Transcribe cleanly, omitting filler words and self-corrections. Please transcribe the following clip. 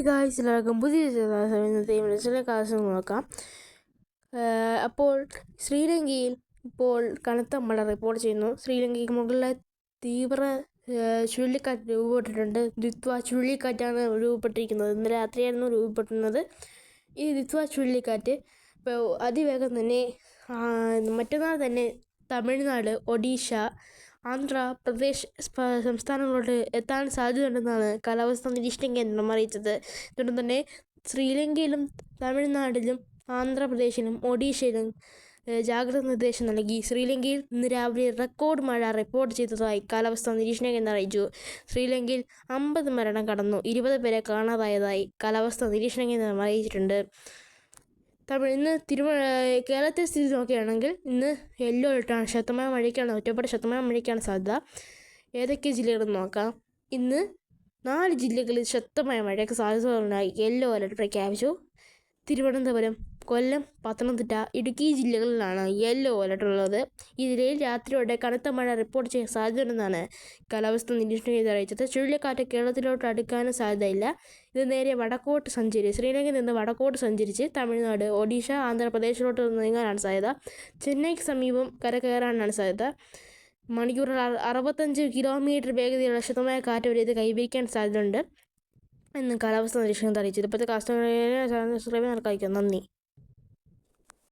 Hi guys, എല്ലാവർക്കും പുതിയ ഇന്നത്തെ ചില ക്ലാസ് നോക്കാം. അപ്പോൾ ശ്രീലങ്കയിൽ ഇപ്പോൾ കനത്ത മഴ റിപ്പോർട്ട് ചെയ്യുന്നു. ശ്രീലങ്കയ്ക്ക് മുകളിലെ തീവ്ര ചുഴലിക്കാറ്റ് രൂപപ്പെട്ടിട്ടുണ്ട്. ദിത്വ ചുഴലിക്കാറ്റാണ് രൂപപ്പെട്ടിരിക്കുന്നത്. ഇന്ന് രാത്രിയായിരുന്നു രൂപപ്പെടുന്നത്. ഈ ദിത്വ ചുഴലിക്കാറ്റ് ഇപ്പോൾ അതിവേഗം തന്നെ മറ്റന്നാൾ തന്നെ തമിഴ്നാട്, ഒഡീഷ, ആന്ധ്രാപ്രദേശ് സംസ്ഥാനങ്ങളോട് എത്താൻ സാധ്യതയുണ്ടെന്നാണ് കാലാവസ്ഥാ നിരീക്ഷണ കേന്ദ്രം അറിയിച്ചത്. അതുകൊണ്ട് തന്നെ ശ്രീലങ്കയിലും തമിഴ്നാട്ടിലും ആന്ധ്രാപ്രദേശിലും ഒഡീഷയിലും ജാഗ്രത നിർദ്ദേശം നൽകി. ശ്രീലങ്കയിൽ ഇന്ന് രാവിലെ റെക്കോർഡ് മഴ റിപ്പോർട്ട് ചെയ്തതായി കാലാവസ്ഥാ നിരീക്ഷണ കേന്ദ്രം അറിയിച്ചു. ശ്രീലങ്കയിൽ 50 മരണം കടന്നു. 20 പേരെ കാണാതായതായി കാലാവസ്ഥാ നിരീക്ഷണ കേന്ദ്രം അറിയിച്ചിട്ടുണ്ട്. ഇന്ന് കേരളത്തെ സ്ഥിതി നോക്കുകയാണെങ്കിൽ ഇന്ന് യെല്ലോ അലർട്ടാണ്. ശക്തമായ മഴയ്ക്കാണ്, ഒറ്റപ്പെട്ട ശക്തമായ മഴയ്ക്കാണ് സാധ്യത. ഏതൊക്കെ ജില്ലകളെന്ന് നോക്കാം. ഇന്ന് 4 ജില്ലകളിൽ ശക്തമായ മഴയ്ക്ക് സാധ്യതകളുണ്ടായി യെല്ലോ അലർട്ട് പ്രഖ്യാപിച്ചു. തിരുവനന്തപുരം, കൊല്ലം, പത്തനംതിട്ട, ഇടുക്കി ജില്ലകളിലാണ് യെല്ലോ അലർട്ട് ഉള്ളത്. ഇതിൽ രാത്രിയോടെ കനത്ത മഴ റിപ്പോർട്ട് ചെയ്യാൻ സാധ്യതയുണ്ടെന്നാണ് കാലാവസ്ഥാ നിരീക്ഷണ കേന്ദ്രം അറിയിച്ചത്. ചുഴലിക്കാറ്റ് കേരളത്തിലോട്ട് അടുക്കാനും സാധ്യതയില്ല. ഇത് നേരെ ശ്രീലങ്കയിൽ നിന്ന് വടക്കോട്ട് സഞ്ചരിച്ച് തമിഴ്നാട്, ഒഡീഷ, ആന്ധ്രാപ്രദേശിലോട്ട് നീങ്ങാനാണ് സാധ്യത. ചെന്നൈക്ക് സമീപം കയറാനാണ് സാധ്യത. മണിക്കൂറിൽ 65 കിലോമീറ്റർ വേഗതയുള്ള ശക്തമായ കാറ്റ് വരെ ഇത് കൈവരിക്കാൻ സാധ്യതയുണ്ട് എന്ന് കാലാവസ്ഥാ നിരീക്ഷണം അറിയിച്ചത്. ഇപ്പോഴത്തെ കാലാവസ്ഥ നന്ദി.